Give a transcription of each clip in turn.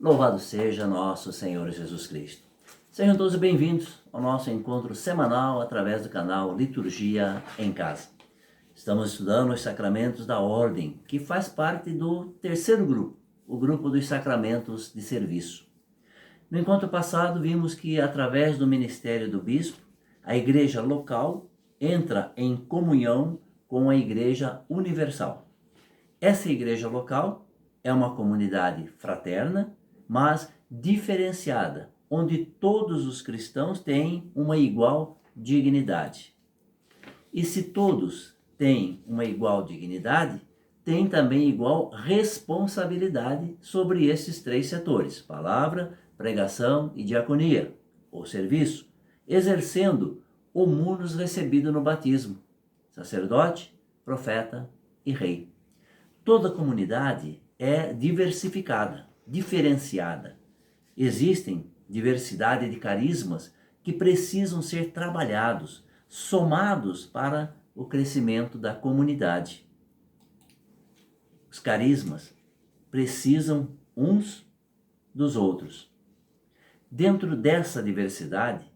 Louvado seja nosso Senhor Jesus Cristo. Sejam todos bem-vindos ao nosso encontro semanal através do canal Liturgia em Casa. Estamos estudando os sacramentos da Ordem, que faz parte do terceiro grupo, o grupo dos sacramentos de serviço. No encontro passado, vimos que através do ministério do bispo, a igreja local entra em comunhão com a igreja universal. Essa igreja local é uma comunidade fraterna, mas diferenciada, onde todos os cristãos têm uma igual dignidade. E se todos têm uma igual dignidade, têm também igual responsabilidade sobre esses três setores: palavra, pregação e diaconia, ou serviço, exercendo o munus recebido no batismo: sacerdote, profeta e rei. Toda comunidade é diversificada, diferenciada. Existem diversidade de carismas que precisam ser trabalhados, somados para o crescimento da comunidade. Os carismas precisam uns dos outros. Dentro dessa diversidade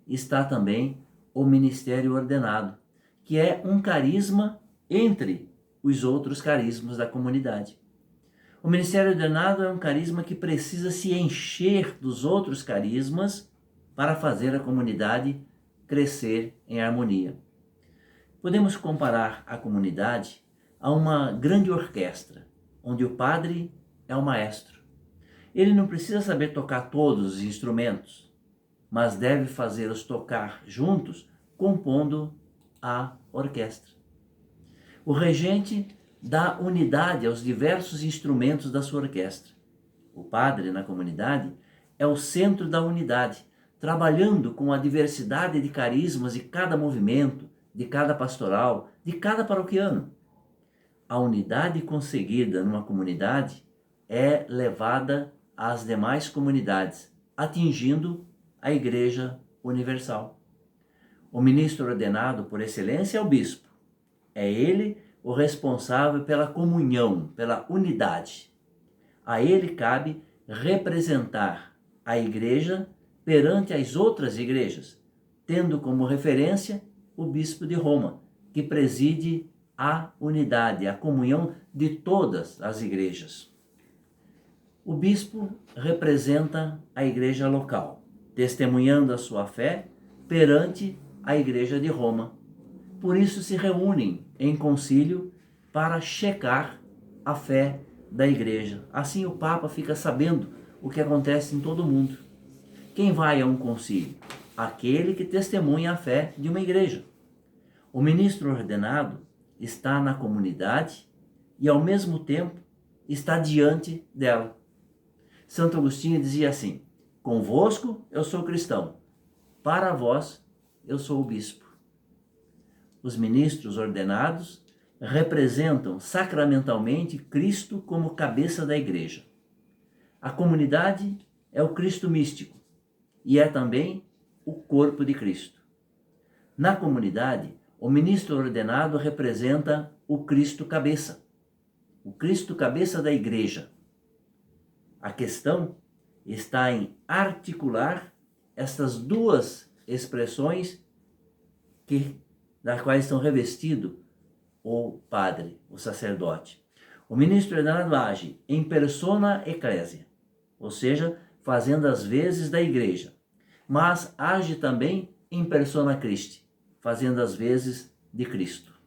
está também o ministério ordenado, que é um carisma entre os outros carismas da comunidade. O ministério ordenado é um carisma que precisa se encher dos outros carismas para fazer a comunidade crescer em harmonia. Podemos comparar a comunidade a uma grande orquestra, onde o padre é o maestro. Ele não precisa saber tocar todos os instrumentos, mas deve fazê-los tocar juntos, compondo a orquestra. O regente dá unidade aos diversos instrumentos da sua orquestra. O padre, na comunidade, é o centro da unidade, trabalhando com a diversidade de carismas de cada movimento, de cada pastoral, de cada paroquiano. A unidade conseguida numa comunidade é levada às demais comunidades, atingindo a Igreja Universal. O ministro ordenado por excelência é o bispo. É ele o responsável pela comunhão, pela unidade. A ele cabe representar a igreja perante as outras igrejas, tendo como referência o bispo de Roma, que preside a unidade, a comunhão de todas as igrejas. O bispo representa a igreja local, testemunhando a sua fé perante a igreja de Roma. Por isso se reúnem em concílio para checar a fé da igreja. Assim o Papa fica sabendo o que acontece em todo o mundo. Quem vai a um concílio? Aquele que testemunha a fé de uma igreja. O ministro ordenado está na comunidade e, ao mesmo tempo, está diante dela. Santo Agostinho dizia assim: convosco eu sou cristão, para vós eu sou o bispo. Os ministros ordenados representam sacramentalmente Cristo como cabeça da igreja. A comunidade é o Cristo místico e é também o corpo de Cristo. Na comunidade, o ministro ordenado representa o Cristo cabeça da igreja. A questão está em articular estas duas expressões das quais estão revestidos o padre, o sacerdote. O ministro ordenado age em persona ecclesia, ou seja, fazendo as vezes da igreja, mas age também em persona Christi, fazendo as vezes de Cristo.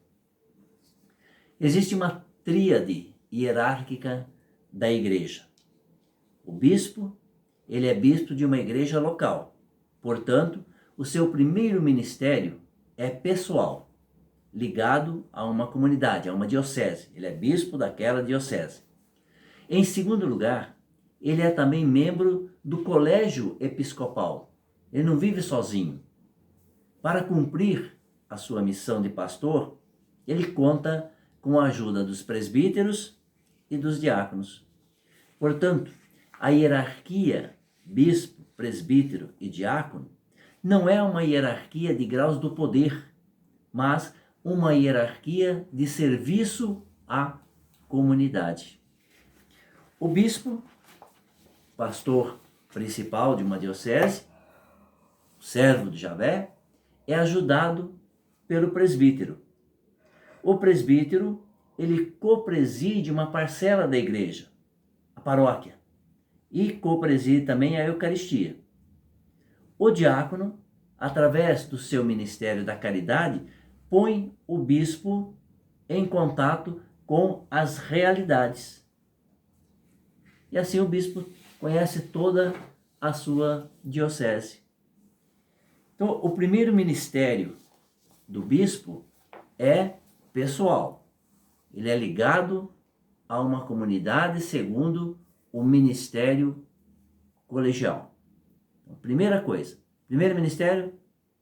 Existe uma tríade hierárquica da igreja. O bispo, ele é bispo de uma igreja local, portanto, o seu primeiro ministério é pessoal, ligado a uma comunidade, a uma diocese. Ele é bispo daquela diocese. Em segundo lugar, ele é também membro do colégio episcopal. Ele não vive sozinho. Para cumprir a sua missão de pastor, ele conta com a ajuda dos presbíteros e dos diáconos. Portanto, a hierarquia bispo, presbítero e diácono não é uma hierarquia de graus do poder, mas uma hierarquia de serviço à comunidade. O bispo pastor principal de uma diocese, servo de Javé, é ajudado pelo presbítero. O presbítero, ele copreside uma parcela da igreja, a paróquia, e copreside também a Eucaristia. O diácono, através do seu ministério da caridade, põe o bispo em contato com as realidades. E assim o bispo conhece toda a sua diocese. Então, o primeiro ministério do bispo é pessoal. Ele é ligado a uma comunidade segundo o ministério colegial. Então, primeira coisa, primeiro ministério,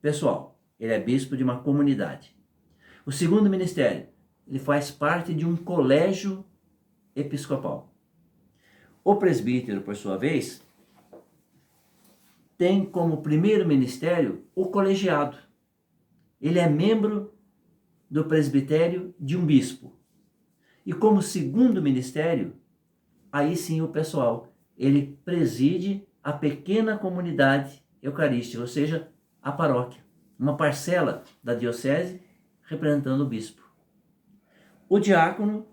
pessoal. Ele é bispo de uma comunidade. O segundo ministério, ele faz parte de um colégio episcopal. O presbítero, por sua vez, tem como primeiro ministério o colegiado. Ele é membro do presbitério de um bispo. E como segundo ministério, aí sim o pessoal, ele preside a pequena comunidade eucarística, ou seja, a paróquia, uma parcela da diocese representando o bispo. O diácono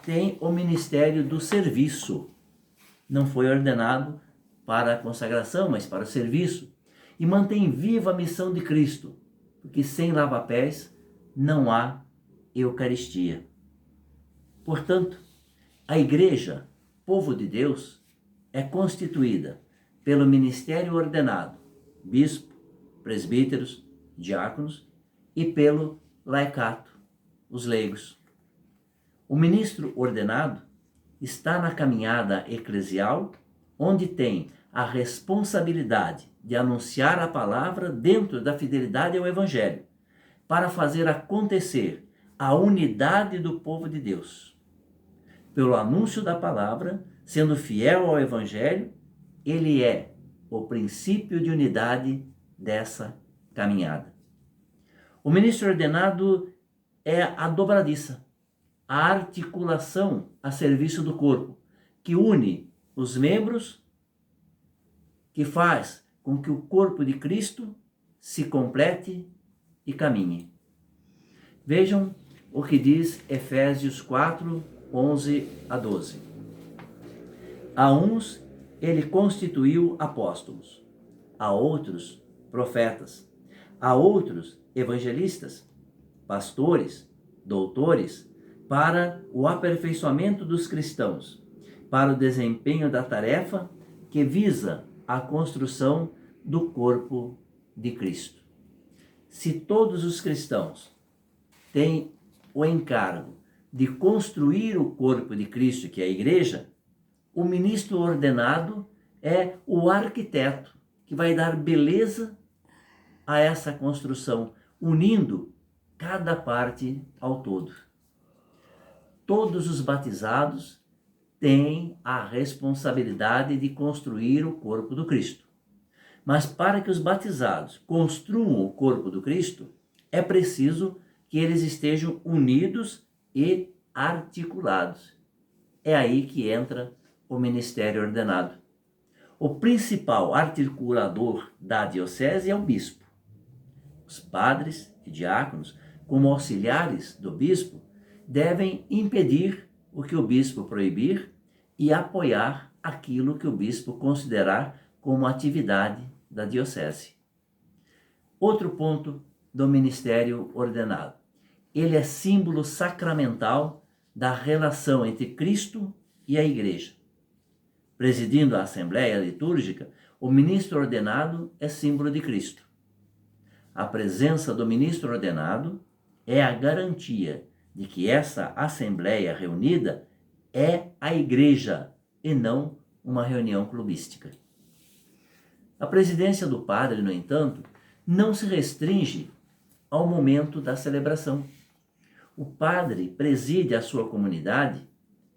tem o ministério do serviço. Não foi ordenado para a consagração, mas para o serviço, e mantém viva a missão de Cristo, porque sem lava-pés não há Eucaristia. Portanto, a igreja, povo de Deus, é constituída pelo ministério ordenado, bispo, presbíteros, diáconos, e pelo laicato, os leigos. O ministro ordenado está na caminhada eclesial, onde tem a responsabilidade de anunciar a palavra dentro da fidelidade ao Evangelho, para fazer acontecer a unidade do povo de Deus. Pelo anúncio da palavra, sendo fiel ao Evangelho, ele é o princípio de unidade dessa caminhada. O ministro ordenado é a dobradiça, a articulação a serviço do corpo, que une os membros, que faz com que o corpo de Cristo se complete e caminhe. Vejam o que diz Efésios 4, 11 a 12. A uns ele constituiu apóstolos, a outros profetas, a outros evangelistas, pastores, doutores, para o aperfeiçoamento dos cristãos, para o desempenho da tarefa que visa a construção do corpo de Cristo. Se todos os cristãos têm o encargo de construir o corpo de Cristo, que é a igreja, o ministro ordenado é o arquiteto que vai dar beleza a essa construção, unindo cada parte ao todo. Todos os batizados têm a responsabilidade de construir o corpo do Cristo. Mas para que os batizados construam o corpo do Cristo, é preciso que eles estejam unidos e articulados. É aí que entra o ministério ordenado. O principal articulador da diocese é o bispo. Os padres e diáconos, como auxiliares do bispo, devem impedir o que o bispo proibir e apoiar aquilo que o bispo considerar como atividade da diocese. Outro ponto do ministério ordenado. Ele é símbolo sacramental da relação entre Cristo e a igreja. Presidindo a Assembleia Litúrgica, o ministro ordenado é símbolo de Cristo. A presença do ministro ordenado é a garantia de que essa Assembleia reunida é a igreja e não uma reunião clubística. A presidência do padre, no entanto, não se restringe ao momento da celebração. O padre preside a sua comunidade,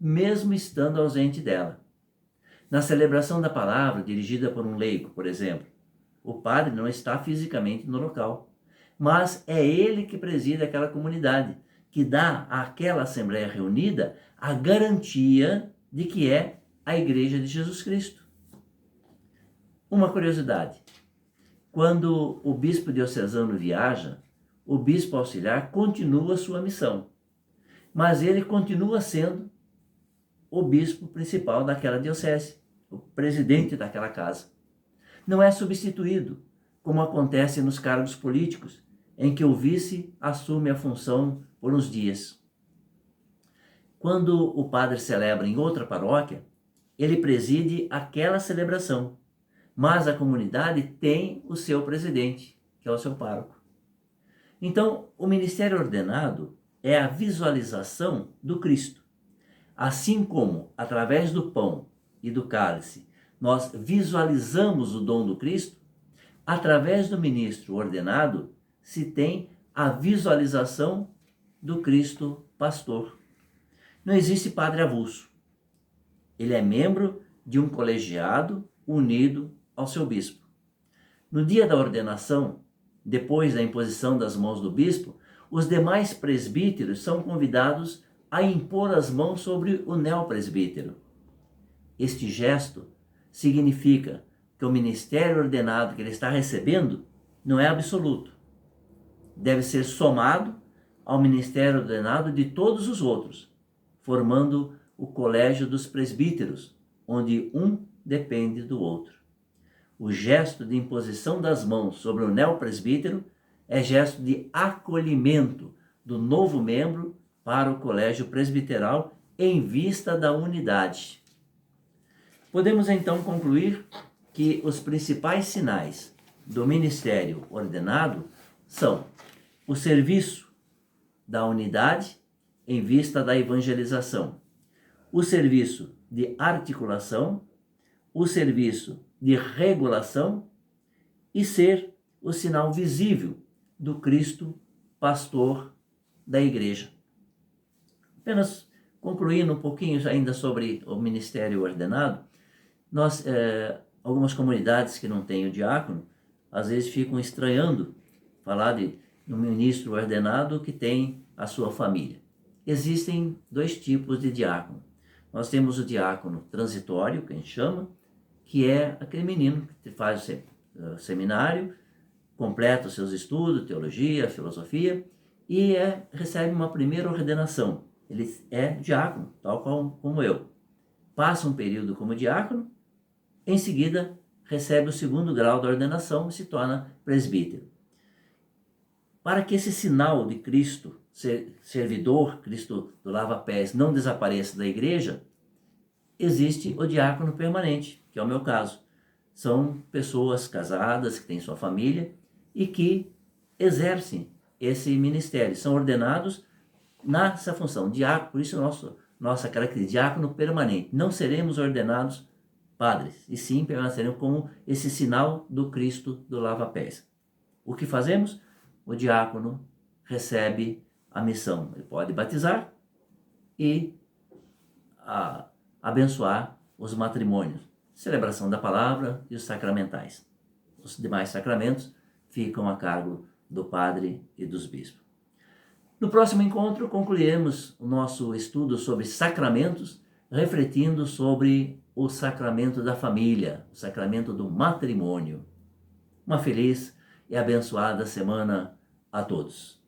mesmo estando ausente dela. Na celebração da palavra, dirigida por um leigo, por exemplo, o padre não está fisicamente no local, mas é ele que preside aquela comunidade, que dá àquela assembleia reunida a garantia de que é a igreja de Jesus Cristo. Uma curiosidade: quando o bispo diocesano viaja, o bispo auxiliar continua sua missão, mas ele continua sendo o bispo principal daquela diocese, o presidente daquela casa. Não é substituído, como acontece nos cargos políticos, em que o vice assume a função por uns dias. Quando o padre celebra em outra paróquia, ele preside aquela celebração, mas a comunidade tem o seu presidente, que é o seu pároco. Então, o ministério ordenado é a visualização do Cristo. Assim como, através do pão e do cálice, nós visualizamos o dom do Cristo, através do ministro ordenado se tem a visualização do Cristo pastor. Não existe padre avulso. Ele é membro de um colegiado unido ao seu bispo. No dia da ordenação, depois da imposição das mãos do bispo, os demais presbíteros são convidados a impor as mãos sobre o neopresbítero. Este gesto significa que o ministério ordenado que ele está recebendo não é absoluto. Deve ser somado ao ministério ordenado de todos os outros, formando o colégio dos presbíteros, onde um depende do outro. O gesto de imposição das mãos sobre o neopresbítero é gesto de acolhimento do novo membro para o colégio presbiteral em vista da unidade. Podemos então concluir que os principais sinais do ministério ordenado são o serviço da unidade em vista da evangelização, o serviço de articulação, o serviço de regulação e ser o sinal visível do Cristo pastor da igreja. Apenas concluindo um pouquinho ainda sobre o ministério ordenado, algumas comunidades que não têm o diácono, às vezes ficam estranhando falar de um ministro ordenado que tem a sua família. Existem dois tipos de diácono. Nós temos o diácono transitório, que a gente chama, que é aquele menino que faz o seminário, completa os seus estudos, teologia, filosofia, e recebe uma primeira ordenação. Ele é diácono, tal como eu. Passa um período como diácono, em seguida recebe o segundo grau da ordenação e se torna presbítero. Para que esse sinal de Cristo, servidor, Cristo do lava-pés, não desapareça da igreja, existe o diácono permanente, que é o meu caso. São pessoas casadas, que têm sua família e que exercem esse ministério, são ordenados nessa função. Diácono, por isso nossa característica, diácono permanente. Não seremos ordenados padres, e sim permaneceremos como esse sinal do Cristo do lava-pés. O que fazemos? O diácono recebe a missão. Ele pode batizar e abençoar os matrimônios, celebração da palavra e os sacramentais. Os demais sacramentos ficam a cargo do padre e dos bispos. No próximo encontro, concluiremos o nosso estudo sobre sacramentos, refletindo sobre o sacramento da família, o sacramento do matrimônio. Uma feliz e abençoada semana a todos.